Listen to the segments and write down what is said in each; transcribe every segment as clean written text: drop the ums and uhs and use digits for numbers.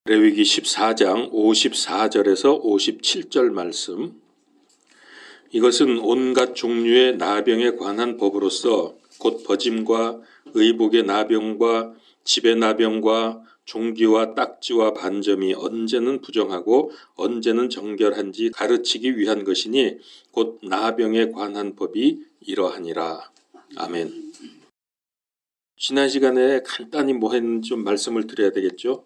레위기 14장 54절에서 57절 말씀. 이것은 온갖 종류의 나병에 관한 법으로서 곧 버짐과 의복의 나병과 집의 나병과 종기와 딱지와 반점이 언제는 부정하고 언제는 정결한지 가르치기 위한 것이니 곧 나병에 관한 법이 이러하니라. 아멘. 지난 시간에 간단히 뭐 했는지 좀 말씀을 드려야 되겠죠.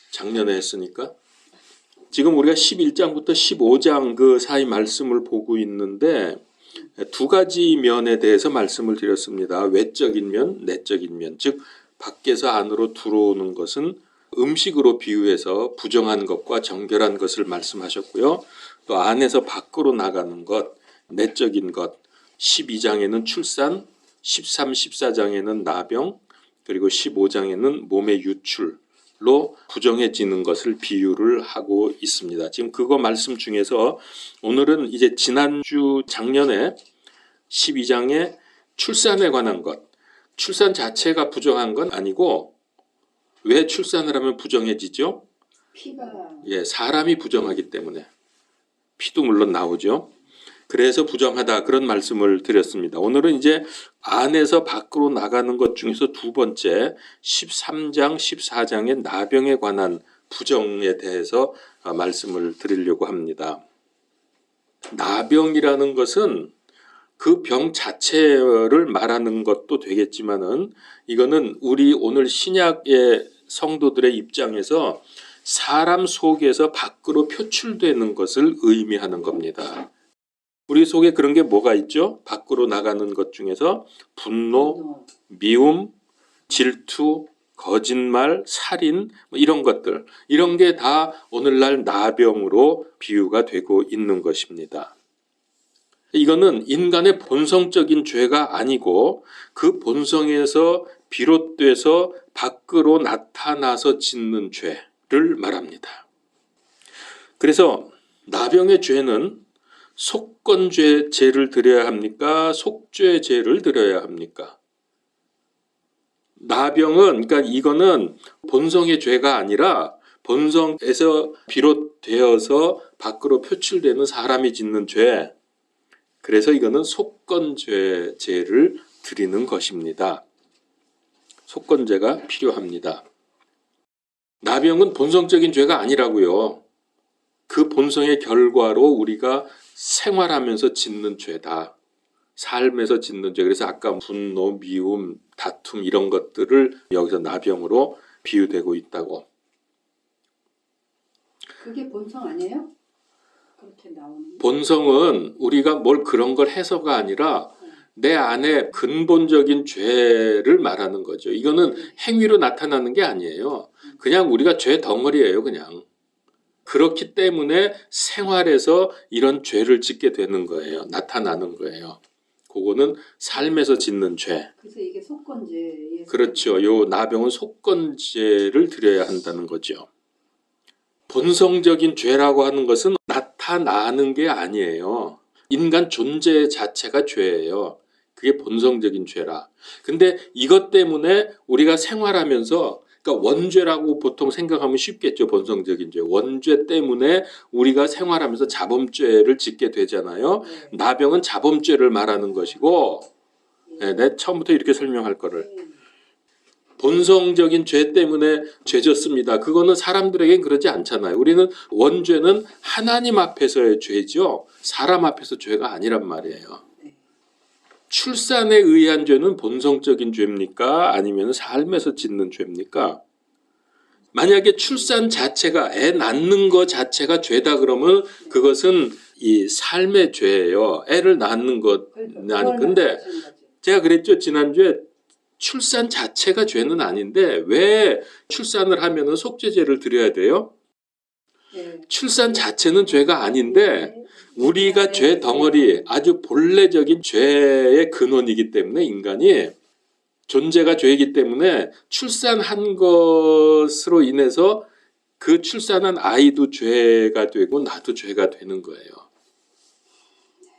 작년에 했으니까. 지금 우리가 11장부터 15장 그 사이 말씀을 보고 있는데 두 가지 면에 대해서 말씀을 드렸습니다. 외적인 면, 내적인 면. 즉 밖에서 안으로 들어오는 것은 음식으로 비유해서 부정한 것과 정결한 것을 말씀하셨고요. 또 안에서 밖으로 나가는 것, 내적인 것. 12장에는 출산, 13, 14장에는 나병, 그리고 15장에는 몸의 유출. 로 부정해지는 것을 비유를 하고 있습니다. 지금 그거 말씀 중에서 오늘은 이제 지난주 작년에 12장에 출산에 관한 것, 출산 자체가 부정한 건 아니고 왜 출산을 하면 부정해지죠? 사람이 부정하기 때문에. 피도 물론 나오죠. 그래서 부정하다 그런 말씀을 드렸습니다. 오늘은 이제 안에서 밖으로 나가는 것 중에서 두 번째 13장 14장의 나병에 관한 부정에 대해서 말씀을 드리려고 합니다. 나병이라는 것은 그 병 자체를 말하는 것도 되겠지만은 이거는 우리 오늘 신약의 성도들의 입장에서 사람 속에서 밖으로 표출되는 것을 의미하는 겁니다. 우리 속에 그런 게 뭐가 있죠? 밖으로 나가는 것 중에서 분노, 미움, 질투, 거짓말, 살인 이런 것들. 이런 게 다 오늘날 나병으로 비유가 되고 있는 것입니다. 이거는 인간의 본성적인 죄가 아니고 그 본성에서 비롯돼서 밖으로 나타나서 짓는 죄를 말합니다. 그래서 나병의 죄는 속건죄를 드려야 합니까? 속죄죄를 드려야 합니까? 나병은 그러니까 이거는 본성의 죄가 아니라 본성에서 비롯되어서 밖으로 표출되는 사람이 짓는 죄. 그래서 이거는 속건죄를 드리는 것입니다. 속건죄가 필요합니다. 나병은 본성적인 죄가 아니라고요. 그 본성의 결과로 우리가 생활하면서 짓는 죄다. 삶에서 짓는 죄. 그래서 아까 분노, 미움, 다툼 이런 것들을 여기서 나병으로 비유되고 있다고. 그게 본성 아니에요? 그렇게 나오는. 본성은 우리가 뭘 그런 걸 해서가 아니라 내 안에 근본적인 죄를 말하는 거죠. 이거는 행위로 나타나는 게 아니에요. 그냥 우리가 죄 덩어리예요, 그냥. 그렇기 때문에 생활에서 이런 죄를 짓게 되는 거예요. 나타나는 거예요. 그거는 삶에서 짓는 죄. 그래서 이게 속건죄. 그렇죠. 요 나병은 속건죄를 드려야 한다는 거죠. 본성적인 죄라고 하는 것은 나타나는 게 아니에요. 인간 존재 자체가 죄예요. 그게 본성적인 죄라. 근데 이것 때문에 우리가 생활하면서 그러니까 원죄라고 보통 생각하면 쉽겠죠. 본성적인 죄. 원죄 때문에 우리가 생활하면서 자범죄를 짓게 되잖아요. 나병은 자범죄를 말하는 것이고 내 처음부터 이렇게 설명할 거를. 본성적인 죄 때문에 죄졌습니다. 그거는 사람들에겐 그러지 않잖아요. 우리는 원죄는 하나님 앞에서의 죄죠. 사람 앞에서 죄가 아니란 말이에요. 출산에 의한 죄는 본성적인 죄입니까? 아니면 삶에서 짓는 죄입니까? 만약에 출산 자체가 애 낳는 것 자체가 죄다 그러면 그것은 이 삶의 죄예요. 애를 낳는 것. 근데 제가 그랬죠. 지난주에 출산 자체가 죄는 아닌데 왜 출산을 하면은 속죄죄를 드려야 돼요? 출산 자체는 죄가 아닌데 우리가 죄 덩어리 아주 본래적인 죄의 근원이기 때문에 인간이 존재가 죄이기 때문에 출산한 것으로 인해서 그 출산한 아이도 죄가 되고 나도 죄가 되는 거예요.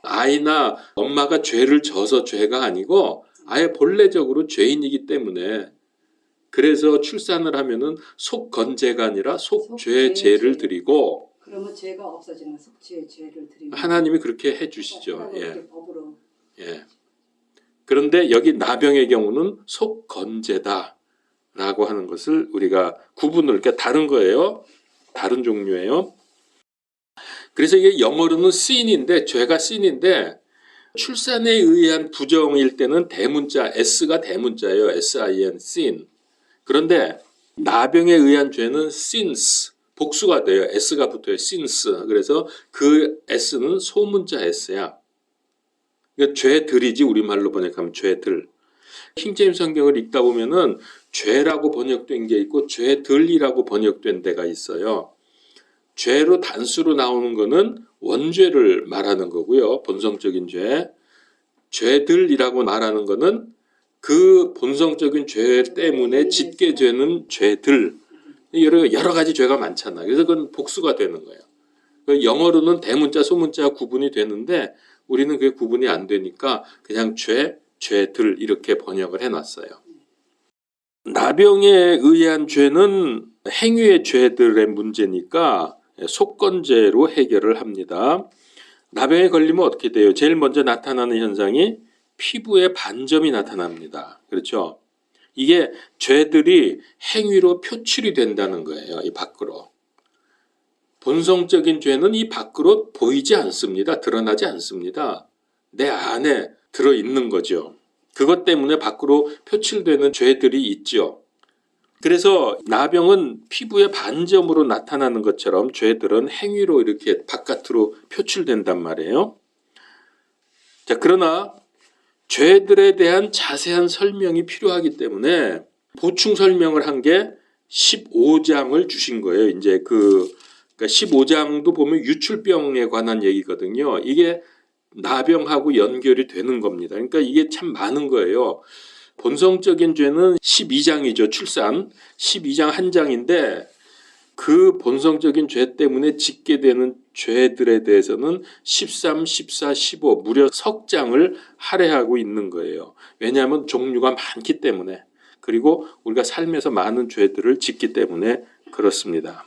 아이나 엄마가 죄를 져서 죄가 아니고 아예 본래적으로 죄인이기 때문에 그래서 출산을 하면은 속건제가 아니라 속죄제를 드리고 그러면 죄가 없어지는 속죄의 죄를 드리는 하나님이 그렇게 해주시죠. 하나님의 예. 법으로. 예. 그런데 여기 나병의 경우는 속건제다라고 하는 것을 우리가 구분을 그러니까 다른 거예요. 다른 종류예요. 그래서 이게 영어로는 sin인데 죄가 sin인데 출산에 의한 부정일 때는 대문자 S가 대문자예요. sin, sin. 그런데 나병에 의한 죄는 sins 복수가 돼요. S가 붙어요. since. 그래서 그 S는 소문자 S야. 그러니까 죄들이지 우리말로 번역하면 죄들. 킹제임스 성경을 읽다 보면은 죄라고 번역된 게 있고 죄들이라고 번역된 데가 있어요. 죄로 단수로 나오는 거는 원죄를 말하는 거고요. 본성적인 죄. 죄들이라고 말하는 거는 그 본성적인 죄 때문에 짓게 되는 죄들. 여러 가지 죄가 많잖아요. 그래서 그건 복수가 되는 거예요. 영어로는 대문자, 소문자 구분이 되는데 우리는 그게 구분이 안 되니까 그냥 죄들 이렇게 번역을 해놨어요. 나병에 의한 죄는 행위의 죄들의 문제니까 속건죄로 해결을 합니다. 나병에 걸리면 어떻게 돼요? 제일 먼저 나타나는 현상이 피부에 반점이 나타납니다. 그렇죠? 이게 죄들이 행위로 표출이 된다는 거예요. 이 밖으로. 본성적인 죄는 이 밖으로 보이지 않습니다. 드러나지 않습니다. 내 안에 들어있는 거죠. 그것 때문에 밖으로 표출되는 죄들이 있죠. 그래서 나병은 피부의 반점으로 나타나는 것처럼 죄들은 행위로 이렇게 바깥으로 표출된단 말이에요. 자, 그러나 죄들에 대한 자세한 설명이 필요하기 때문에 보충 설명을 한 게 15장을 주신 거예요. 이제 그러니까 15장도 보면 유출병에 관한 얘기거든요. 이게 나병하고 연결이 되는 겁니다. 그러니까 이게 참 많은 거예요. 본성적인 죄는 12장이죠. 출산. 12장 한 장인데 그 본성적인 죄 때문에 짓게 되는 죄들에 대해서는 13, 14, 15 무려 석 장을 할애하고 있는 거예요. 왜냐하면 종류가 많기 때문에 그리고 우리가 삶에서 많은 죄들을 짓기 때문에 그렇습니다.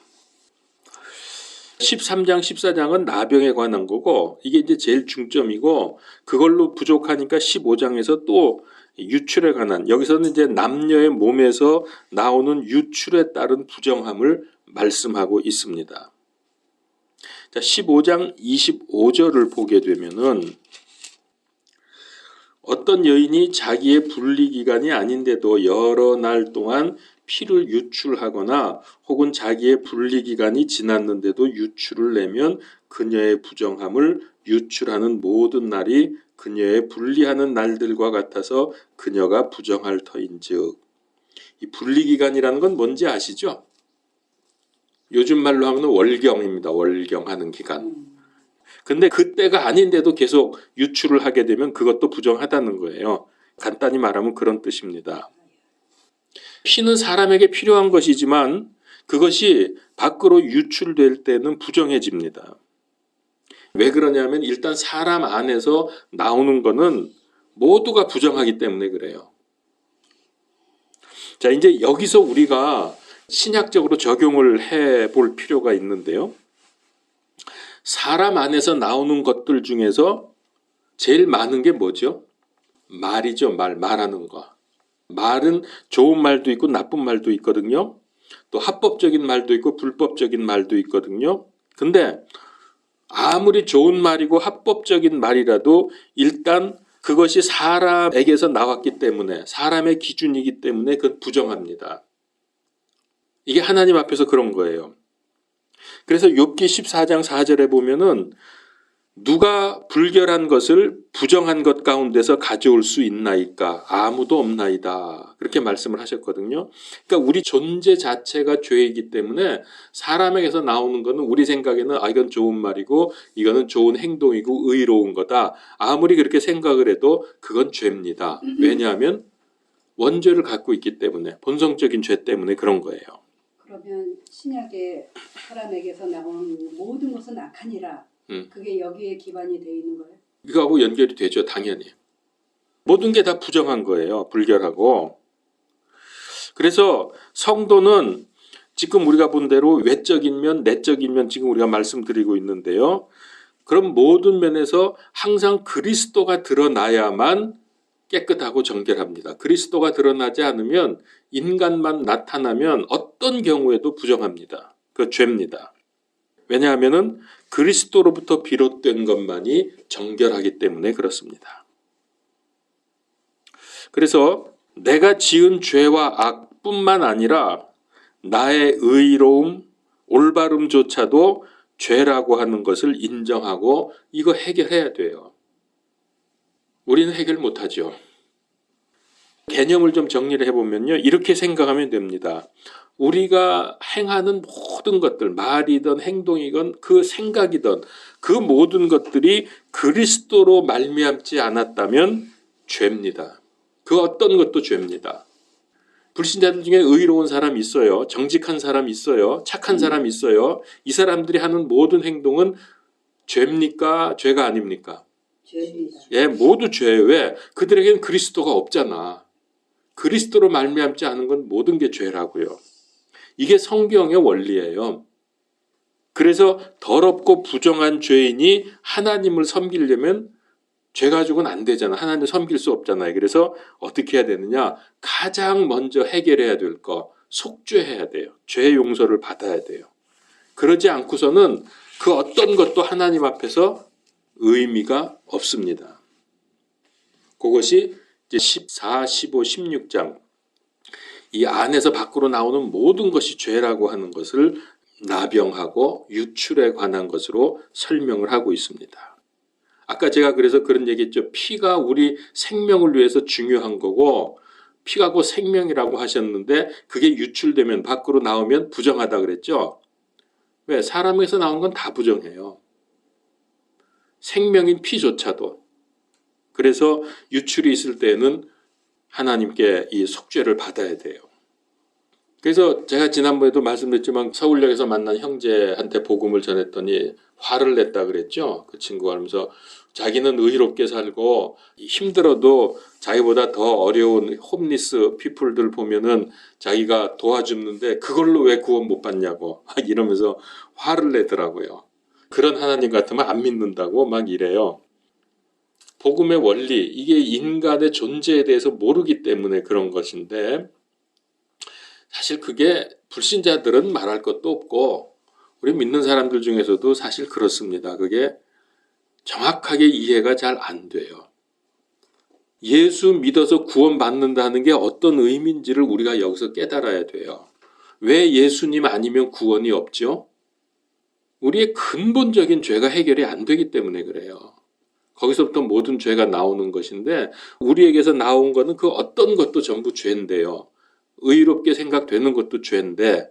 13장, 14장은 나병에 관한 거고 이게 이제 제일 중점이고 그걸로 부족하니까 15장에서 또 유출에 관한 여기서는 이제 남녀의 몸에서 나오는 유출에 따른 부정함을 말씀하고 있습니다. 자, 15장 25절을 보게 되면은 어떤 여인이 자기의 분리기간이 아닌데도 여러 날 동안 피를 유출하거나 혹은 자기의 분리기간이 지났는데도 유출을 내면 그녀의 부정함을 유출하는 모든 날이 그녀의 분리하는 날들과 같아서 그녀가 부정할 터인즉. 이 분리기간이라는 건 뭔지 아시죠? 요즘 말로 하면 월경입니다. 월경하는 기간. 근데 그때가 아닌데도 계속 유출을 하게 되면 그것도 부정하다는 거예요. 간단히 말하면 그런 뜻입니다. 피는 사람에게 필요한 것이지만 그것이 밖으로 유출될 때는 부정해집니다. 왜 그러냐면 일단 사람 안에서 나오는 거는 모두가 부정하기 때문에 그래요. 자, 이제 여기서 우리가 신약적으로 적용을 해볼 필요가 있는데요. 사람 안에서 나오는 것들 중에서 제일 많은 게 뭐죠? 말이죠. 말하는 거. 말은 좋은 말도 있고 나쁜 말도 있거든요. 또 합법적인 말도 있고 불법적인 말도 있거든요. 근데 아무리 좋은 말이고 합법적인 말이라도 일단 그것이 사람에게서 나왔기 때문에 사람의 기준이기 때문에 그건 부정합니다. 이게 하나님 앞에서 그런 거예요. 그래서 욥기 14장 4절에 보면은 누가 불결한 것을 부정한 것 가운데서 가져올 수 있나이까? 아무도 없나이다. 그렇게 말씀을 하셨거든요. 그러니까 우리 존재 자체가 죄이기 때문에 사람에게서 나오는 거는 우리 생각에는 이건 좋은 말이고 이거는 좋은 행동이고 의로운 거다. 아무리 그렇게 생각을 해도 그건 죄입니다. 왜냐하면 원죄를 갖고 있기 때문에 본성적인 죄 때문에 그런 거예요. 그러면 신약에 사람에게서 나온 모든 것은 악하니라. 그게 여기에 기반이 돼 있는 거예요? 이거하고 연결이 되죠. 당연히. 모든 게 다 부정한 거예요. 불결하고. 그래서 성도는 지금 우리가 본 대로 외적인 면, 내적인 면 지금 우리가 말씀드리고 있는데요. 그럼 모든 면에서 항상 그리스도가 드러나야만 깨끗하고 정결합니다. 그리스도가 드러나지 않으면 인간만 나타나면 어떤 경우에도 부정합니다. 그 죄입니다. 왜냐하면 그리스도로부터 비롯된 것만이 정결하기 때문에 그렇습니다. 그래서 내가 지은 죄와 악뿐만 아니라 나의 의로움, 올바름조차도 죄라고 하는 것을 인정하고 이거 해결해야 돼요. 우리는 해결 못하죠. 개념을 좀 정리를 해보면요. 이렇게 생각하면 됩니다. 우리가 행하는 모든 것들, 말이든 행동이건 그 생각이든 그 모든 것들이 그리스도로 말미암지 않았다면 죄입니다. 그 어떤 것도 죄입니다. 불신자들 중에 의로운 사람 있어요. 정직한 사람 있어요. 착한 사람 있어요. 이 사람들이 하는 모든 행동은 죄입니까? 죄가 아닙니까? 죄입니다. 예, 모두 죄예요. 왜? 그들에게는 그리스도가 없잖아. 그리스도로 말미암지 않은 건 모든 게 죄라고요. 이게 성경의 원리예요. 그래서 더럽고 부정한 죄인이 하나님을 섬기려면 죄 가지고는 안 되잖아. 하나님을 섬길 수 없잖아요. 그래서 어떻게 해야 되느냐? 가장 먼저 해결해야 될 거, 속죄해야 돼요. 죄 용서를 받아야 돼요. 그러지 않고서는 그 어떤 것도 하나님 앞에서 의미가 없습니다. 그것이 이제 14, 15, 16장 이 안에서 밖으로 나오는 모든 것이 죄라고 하는 것을 나병하고 유출에 관한 것으로 설명을 하고 있습니다. 아까 제가 그래서 그런 얘기했죠. 피가 우리 생명을 위해서 중요한 거고 피가 곧 생명이라고 하셨는데 그게 유출되면 밖으로 나오면 부정하다 그랬죠. 왜? 사람에서 나온 건 다 부정해요. 생명인 피조차도. 그래서 유출이 있을 때에는 하나님께 이 속죄를 받아야 돼요. 그래서 제가 지난번에도 말씀드렸지만 서울역에서 만난 형제한테 복음을 전했더니 화를 냈다 그랬죠. 그 친구가 하면서 자기는 의롭게 살고 힘들어도 자기보다 더 어려운 홈리스 피플들 보면은 자기가 도와주는데 그걸로 왜 구원 못 받냐고 이러면서 화를 내더라고요. 그런 하나님 같으면 안 믿는다고 막 이래요. 복음의 원리, 이게 인간의 존재에 대해서 모르기 때문에 그런 것인데 사실 그게 불신자들은 말할 것도 없고 우리 믿는 사람들 중에서도 사실 그렇습니다. 그게 정확하게 이해가 잘 안 돼요. 예수 믿어서 구원받는다는 게 어떤 의미인지를 우리가 여기서 깨달아야 돼요. 왜 예수님 아니면 구원이 없죠? 우리의 근본적인 죄가 해결이 안 되기 때문에 그래요. 거기서부터 모든 죄가 나오는 것인데 우리에게서 나온 거는 그 어떤 것도 전부 죄인데요. 의롭게 생각되는 것도 죄인데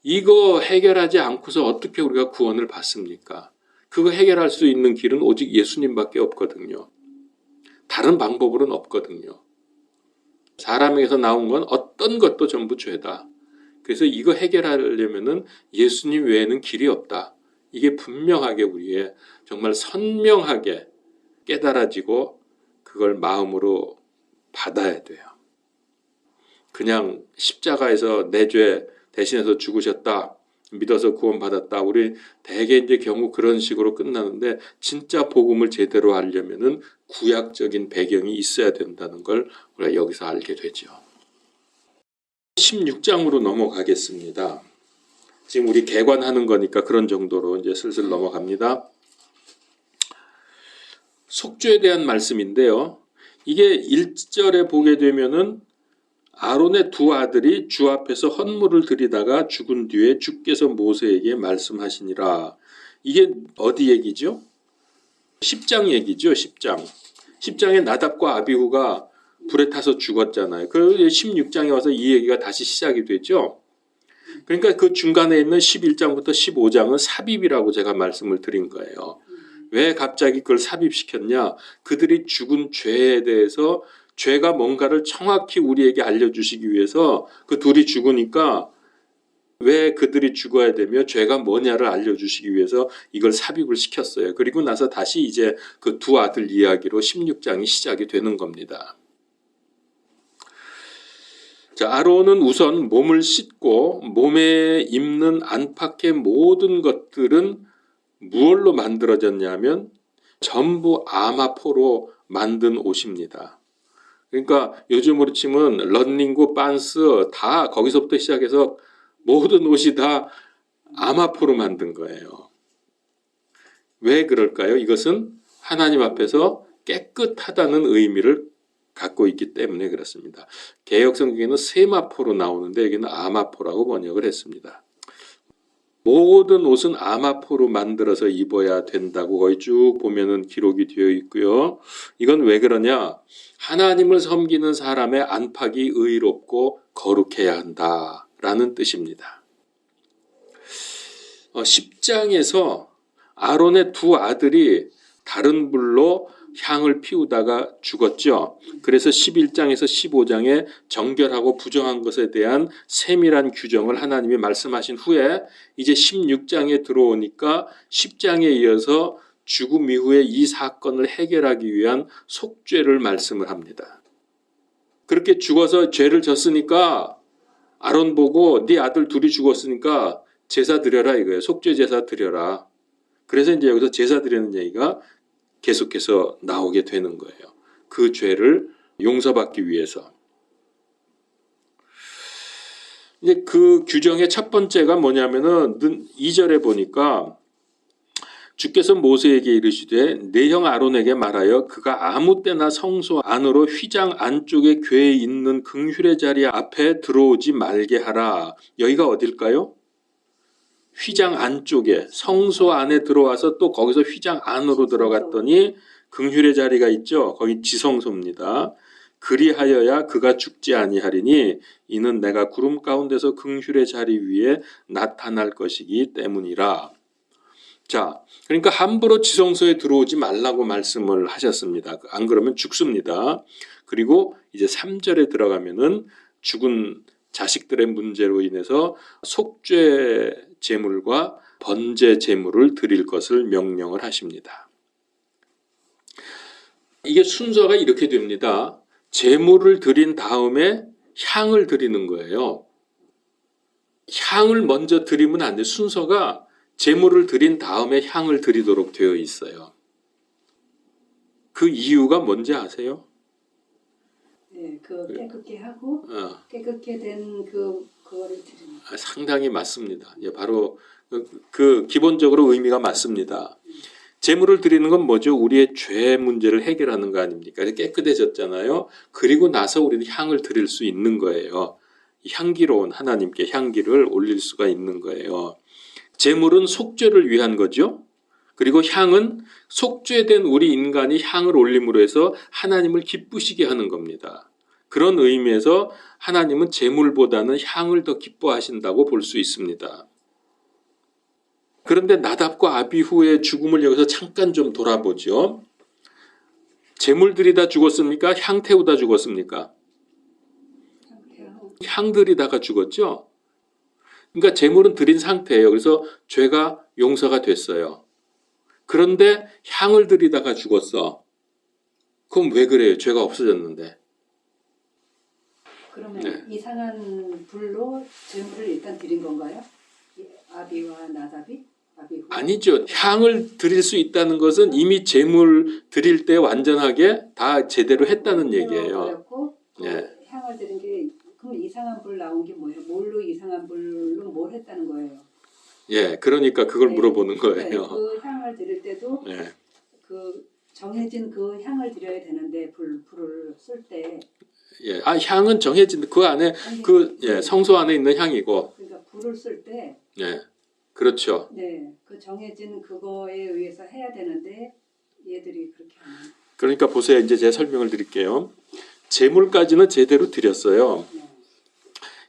이거 해결하지 않고서 어떻게 우리가 구원을 받습니까? 그거 해결할 수 있는 길은 오직 예수님밖에 없거든요. 다른 방법으로는 없거든요. 사람에게서 나온 건 어떤 것도 전부 죄다. 그래서 이거 해결하려면은 예수님 외에는 길이 없다. 이게 분명하게 우리의 정말 선명하게 깨달아지고 그걸 마음으로 받아야 돼요. 그냥 십자가에서 내 죄 대신해서 죽으셨다. 믿어서 구원받았다. 우리 대개 이제 경우 그런 식으로 끝나는데 진짜 복음을 제대로 하려면은 구약적인 배경이 있어야 된다는 걸 우리가 여기서 알게 되죠. 16장으로 넘어가겠습니다. 지금 우리 개관하는 거니까 그런 정도로 이제 슬슬 넘어갑니다. 속죄에 대한 말씀인데요. 이게 1절에 보게 되면은 아론의 두 아들이 주 앞에서 헌물을 드리다가 죽은 뒤에 주께서 모세에게 말씀하시니라. 이게 어디 얘기죠? 10장 얘기죠. 10장. 10장에 나답과 아비후가 불에 타서 죽었잖아요. 그 16장에 와서 이 얘기가 다시 시작이 되죠. 그러니까 그 중간에 있는 11장부터 15장은 삽입이라고 제가 말씀을 드린 거예요. 왜 갑자기 그걸 삽입시켰냐? 그들이 죽은 죄에 대해서 죄가 뭔가를 정확히 우리에게 알려주시기 위해서 그 둘이 죽으니까 왜 그들이 죽어야 되며 죄가 뭐냐를 알려주시기 위해서 이걸 삽입을 시켰어요. 그리고 나서 다시 이제 그 두 아들 이야기로 16장이 시작이 되는 겁니다. 자, 아론은 우선 몸을 씻고 몸에 입는 안팎의 모든 것들은 무엇로 만들어졌냐면 전부 아마포로 만든 옷입니다. 그러니까 요즘으로 치면 런닝구, 반스 다 거기서부터 시작해서 모든 옷이 다 아마포로 만든 거예요. 왜 그럴까요? 이것은 하나님 앞에서 깨끗하다는 의미를 갖고 있기 때문에 그렇습니다. 개역성경에는 세마포로 나오는데 여기는 아마포라고 번역을 했습니다. 모든 옷은 아마포로 만들어서 입어야 된다고 거기 쭉 보면은 기록이 되어 있고요. 이건 왜 그러냐? 하나님을 섬기는 사람의 안팎이 의롭고 거룩해야 한다라는 뜻입니다. 10장에서 아론의 두 아들이 다른 불로 향을 피우다가 죽었죠. 그래서 11장에서 15장에 정결하고 부정한 것에 대한 세밀한 규정을 하나님이 말씀하신 후에 이제 16장에 들어오니까 10장에 이어서 죽음 이후에 이 사건을 해결하기 위한 속죄를 말씀을 합니다. 그렇게 죽어서 죄를 졌으니까 아론 보고 네 아들 둘이 죽었으니까 제사 드려라 이거예요. 속죄 제사 드려라. 그래서 이제 여기서 제사 드리는 얘기가 계속해서 나오게 되는 거예요. 그 죄를 용서받기 위해서. 이제 그 규정의 첫 번째가 뭐냐면은 2절에 보니까 주께서 모세에게 이르시되 내 형 아론에게 말하여 그가 아무 때나 성소 안으로 휘장 안쪽에 궤에 있는 긍휼의 자리 앞에 들어오지 말게 하라. 여기가 어딜까요? 휘장 안쪽에 성소 안에 들어와서 또 거기서 휘장 안으로 들어갔더니 긍휼의 자리가 있죠. 거기 지성소입니다. 그리하여야 그가 죽지 아니하리니 이는 내가 구름 가운데서 긍휼의 자리 위에 나타날 것이기 때문이라. 자, 그러니까 함부로 지성소에 들어오지 말라고 말씀을 하셨습니다. 안 그러면 죽습니다. 그리고 이제 3절에 들어가면은 죽은 자식들의 문제로 인해서 속죄 제물과 번제 제물을 드릴 것을 명령을 하십니다. 이게 순서가 이렇게 됩니다. 제물을 드린 다음에 향을 드리는 거예요. 향을 먼저 드리면 안 돼. 순서가 제물을 드린 다음에 향을 드리도록 되어 있어요. 그 이유가 뭔지 아세요? 네, 그 깨끗게 하고 깨끗게 된 그거를 드리는. 상당히 맞습니다. 예, 바로 그 기본적으로 의미가 맞습니다. 제물을 드리는 건 뭐죠? 우리의 죄 문제를 해결하는 거 아닙니까? 깨끗해졌잖아요. 그리고 나서 우리는 향을 드릴 수 있는 거예요. 향기로운 하나님께 향기를 올릴 수가 있는 거예요. 제물은 속죄를 위한 거죠. 그리고 향은 속죄된 우리 인간이 향을 올림으로 해서 하나님을 기쁘시게 하는 겁니다. 그런 의미에서 하나님은 제물보다는 향을 더 기뻐하신다고 볼 수 있습니다. 그런데 나답과 아비후의 죽음을 여기서 잠깐 좀 돌아보죠. 제물 드리다 죽었습니까? 향 태우다 죽었습니까? 향 드리다가 죽었죠. 그러니까 제물은 드린 상태예요. 그래서 죄가 용서가 됐어요. 그런데 향을 드리다가 죽었어. 그럼 왜 그래요? 죄가 없어졌는데. 그러면 네. 이상한 불로 제물을 일단 드린 건가요? 아비와 나답이? 아비후? 아니죠. 향을 드릴 수 있다는 것은 이미 제물 드릴 때 완전하게 다 제대로 했다는 얘기예요. 네. 향을 드린 게 그럼 이상한 불 나온 게 뭐예요? 뭘로 이상한 불로 뭘 했다는 거예요? 예, 그러니까 그걸 물어보는 거예요. 네, 그 향을 드릴 때도 예. 그 정해진 그 향을 드려야 되는데 불을 쓸 때. 예, 향은 정해진 그 안에 성소 안에 있는 향이고. 그러니까 불을 쓸 때. 예, 그렇죠. 네, 그 정해진 그거에 의해서 해야 되는데 얘들이 그렇게 안 해요. 그러니까 보세요. 이제 제가 설명을 드릴게요. 제물까지는 제대로 드렸어요. 네.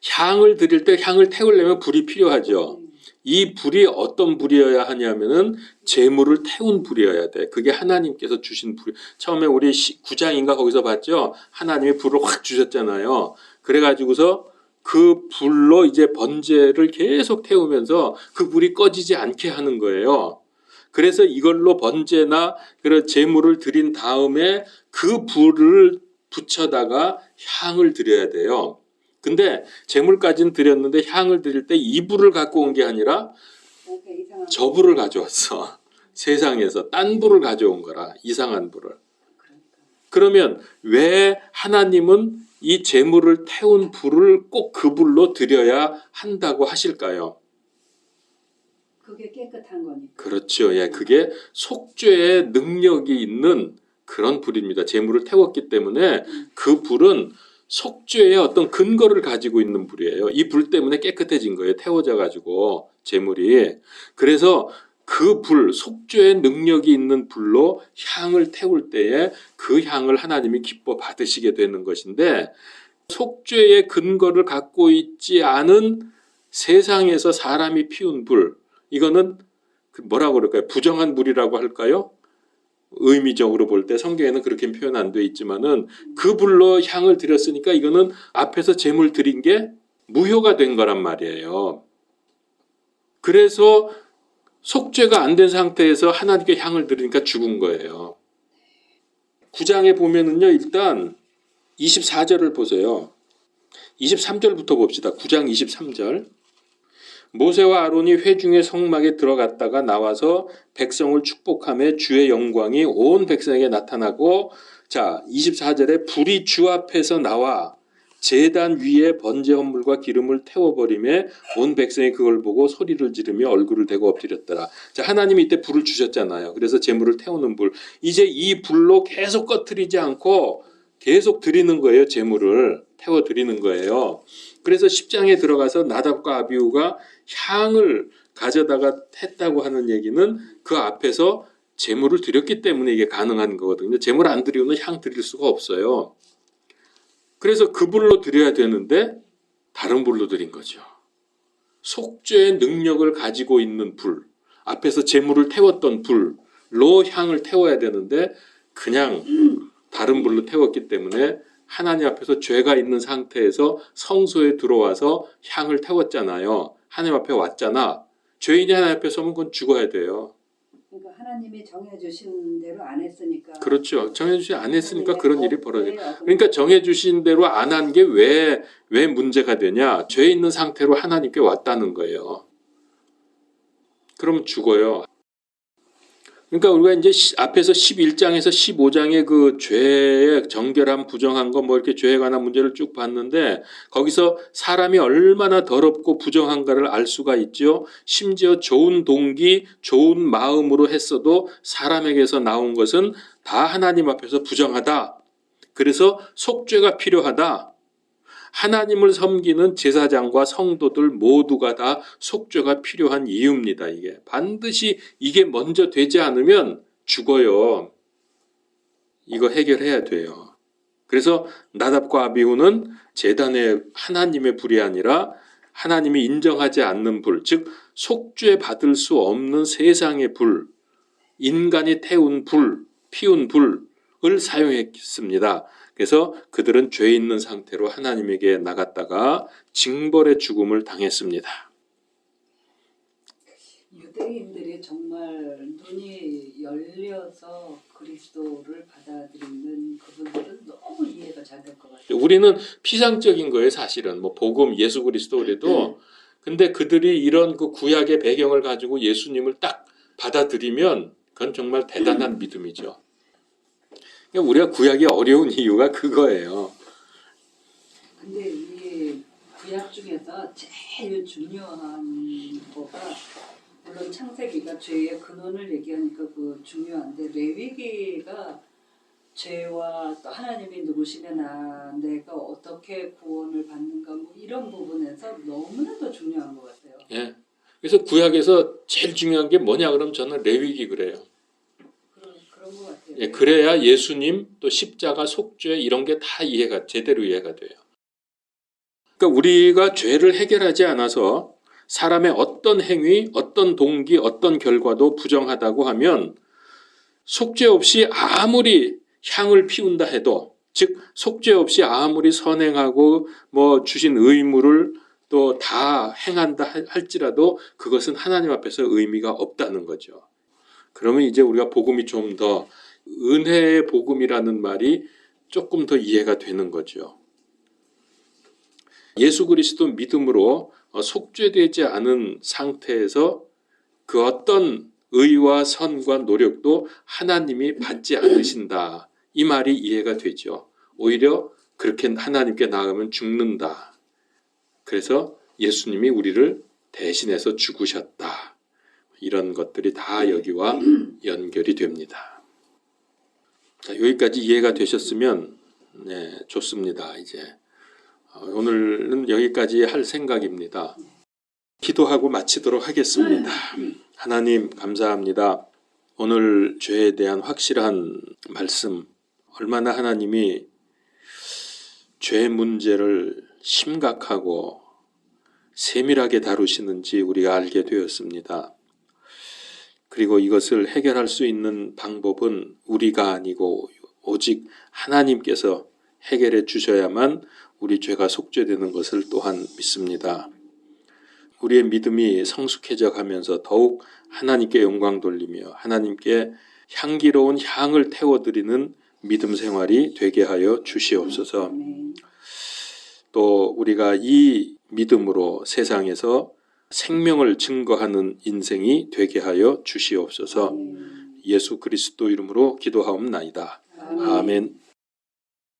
향을 드릴 때 향을 태우려면 불이 필요하죠. 이 불이 어떤 불이어야 하냐면은 제물을 태운 불이어야 돼. 그게 하나님께서 주신 불. 처음에 우리 9장인가 거기서 봤죠. 하나님이 불을 확 주셨잖아요. 그래가지고서 그 불로 이제 번제를 계속 태우면서 그 불이 꺼지지 않게 하는 거예요. 그래서 이걸로 번제나 그런 제물을 드린 다음에 그 불을 붙여다가 향을 드려야 돼요. 근데 제물까지는 드렸는데 향을 드릴 때 이 불을 갖고 온 게 아니라 그러니까 이상한 저 불을 가져왔어. 세상에서 딴 불을 가져온 거라. 이상한 불을. 그러니까. 그러면 왜 하나님은 이 제물을 태운 불을 꼭 그 불로 드려야 한다고 하실까요? 그게 깨끗한 거니까. 그렇죠. 예, 그게 속죄의 능력이 있는 그런 불입니다. 제물을 태웠기 때문에 그 불은 속죄의 어떤 근거를 가지고 있는 불이에요. 이 불 때문에 깨끗해진 거예요. 태워져 가지고 제물이. 그래서 그 불, 속죄의 능력이 있는 불로 향을 태울 때에 그 향을 하나님이 기뻐 받으시게 되는 것인데, 속죄의 근거를 갖고 있지 않은 세상에서 사람이 피운 불, 이거는 뭐라고 그럴까요? 부정한 불이라고 할까요? 의미적으로 볼 때 성경에는 그렇게 표현 안 돼 있지만은 그 불로 향을 드렸으니까 이거는 앞에서 제물 드린 게 무효가 된 거란 말이에요. 그래서 속죄가 안 된 상태에서 하나님께 향을 드리니까 죽은 거예요. 9장에 보면은요, 일단 24절을 보세요. 23절부터 봅시다. 9장 23절. 모세와 아론이 회중의 성막에 들어갔다가 나와서 백성을 축복하며 주의 영광이 온 백성에게 나타나고, 자 24절에 불이 주 앞에서 나와 제단 위에 번제 헌물과 기름을 태워버리며 온 백성이 그걸 보고 소리를 지르며 얼굴을 대고 엎드렸더라. 자, 하나님이 이때 불을 주셨잖아요. 그래서 제물을 태우는 불. 이제 이 불로 계속 꺼뜨리지 않고 계속 드리는 거예요. 제물을 태워 드리는 거예요. 그래서 10장에 들어가서 나답과 아비후가 향을 가져다가 했다고 하는 얘기는 그 앞에서 제물을 드렸기 때문에 이게 가능한 거거든요. 제물 안 드리고는 향 드릴 수가 없어요. 그래서 그 불로 드려야 되는데 다른 불로 드린 거죠. 속죄의 능력을 가지고 있는 불, 앞에서 제물을 태웠던 불로 향을 태워야 되는데 그냥 다른 불로 태웠기 때문에 하나님 앞에서 죄가 있는 상태에서 성소에 들어와서 향을 태웠잖아요. 하나님 앞에 왔잖아. 죄인이 하나님 앞에 서면 그건 죽어야 돼요. 그러니까 하나님이 정해주신 대로 안 했으니까. 그렇죠. 정해주신 안 했으니까 그런 일이 벌어져요. 벌어져요. 그러니까 정해주신 대로 안 한 게 왜 문제가 되냐? 죄 있는 상태로 하나님께 왔다는 거예요. 그러면 죽어요. 그러니까 우리가 이제 앞에서 11장에서 15장의 그 죄의 정결함, 부정한 거 뭐 이렇게 죄에 관한 문제를 쭉 봤는데 거기서 사람이 얼마나 더럽고 부정한가를 알 수가 있죠. 심지어 좋은 동기, 좋은 마음으로 했어도 사람에게서 나온 것은 다 하나님 앞에서 부정하다. 그래서 속죄가 필요하다. 하나님을 섬기는 제사장과 성도들 모두가 다 속죄가 필요한 이유입니다. 이게 반드시 이게 먼저 되지 않으면 죽어요. 이거 해결해야 돼요. 그래서 나답과 아비후는 제단의 하나님의 불이 아니라 하나님이 인정하지 않는 불, 즉 속죄 받을 수 없는 세상의 불, 인간이 태운 불, 피운 불을 사용했습니다. 그래서 그들은 죄 있는 상태로 하나님에게 나갔다가 징벌의 죽음을 당했습니다. 유대인들이 정말 눈이 열려서 그리스도를 받아들이는 그분들은 너무 이해가 잘 될 것 같아요. 우리는 피상적인 거예요, 사실은. 뭐 복음, 예수 그리스도 그래도. 근데 그들이 이런 그 구약의 배경을 가지고 예수님을 딱 받아들이면 그건 정말 대단한 믿음이죠. 그러니까 우리가 구약이 어려운 이유가 그거예요. 근데 이 구약 중에서 제일 중요한 거가 물론 창세기가 죄의 근원을 얘기하니까 그 중요한데 레위기가 죄와 또 하나님이 누구시냐 내가 어떻게 구원을 받는가 뭐 이런 부분에서 너무나도 중요한 것 같아요. 예. 그래서 구약에서 제일 중요한 게 뭐냐 그러면 저는 레위기 그래요. 그런 것 같아요. 예, 그래야 예수님 또 십자가 속죄 이런 게 다 이해가 제대로 이해가 돼요. 그러니까 우리가 죄를 해결하지 않아서 사람의 어떤 행위, 어떤 동기, 어떤 결과도 부정하다고 하면 속죄 없이 아무리 향을 피운다 해도, 즉 속죄 없이 아무리 선행하고 뭐 주신 의무를 또 다 행한다 할지라도 그것은 하나님 앞에서 의미가 없다는 거죠. 그러면 이제 우리가 복음이 좀 더 은혜의 복음이라는 말이 조금 더 이해가 되는 거죠. 예수 그리스도 믿음으로 속죄되지 않은 상태에서 그 어떤 의와 선과 노력도 하나님이 받지 않으신다. 이 말이 이해가 되죠. 오히려 그렇게 하나님께 나아가면 죽는다. 그래서 예수님이 우리를 대신해서 죽으셨다. 이런 것들이 다 여기와 연결이 됩니다. 자, 여기까지 이해가 되셨으면 네, 좋습니다. 이제 오늘은 여기까지 할 생각입니다. 기도하고 마치도록 하겠습니다. 하나님 감사합니다. 오늘 죄에 대한 확실한 말씀, 얼마나 하나님이 죄 문제를 심각하고 세밀하게 다루시는지 우리가 알게 되었습니다. 그리고 이것을 해결할 수 있는 방법은 우리가 아니고 오직 하나님께서 해결해 주셔야만 우리 죄가 속죄되는 것을 또한 믿습니다. 우리의 믿음이 성숙해져 가면서 더욱 하나님께 영광 돌리며 하나님께 향기로운 향을 태워드리는 믿음 생활이 되게 하여 주시옵소서. 또 우리가 이 믿음으로 세상에서 생명을 증거하는 인생이 되게 하여 주시옵소서. 예수 그리스도 이름으로 기도하옵나이다. 아멘.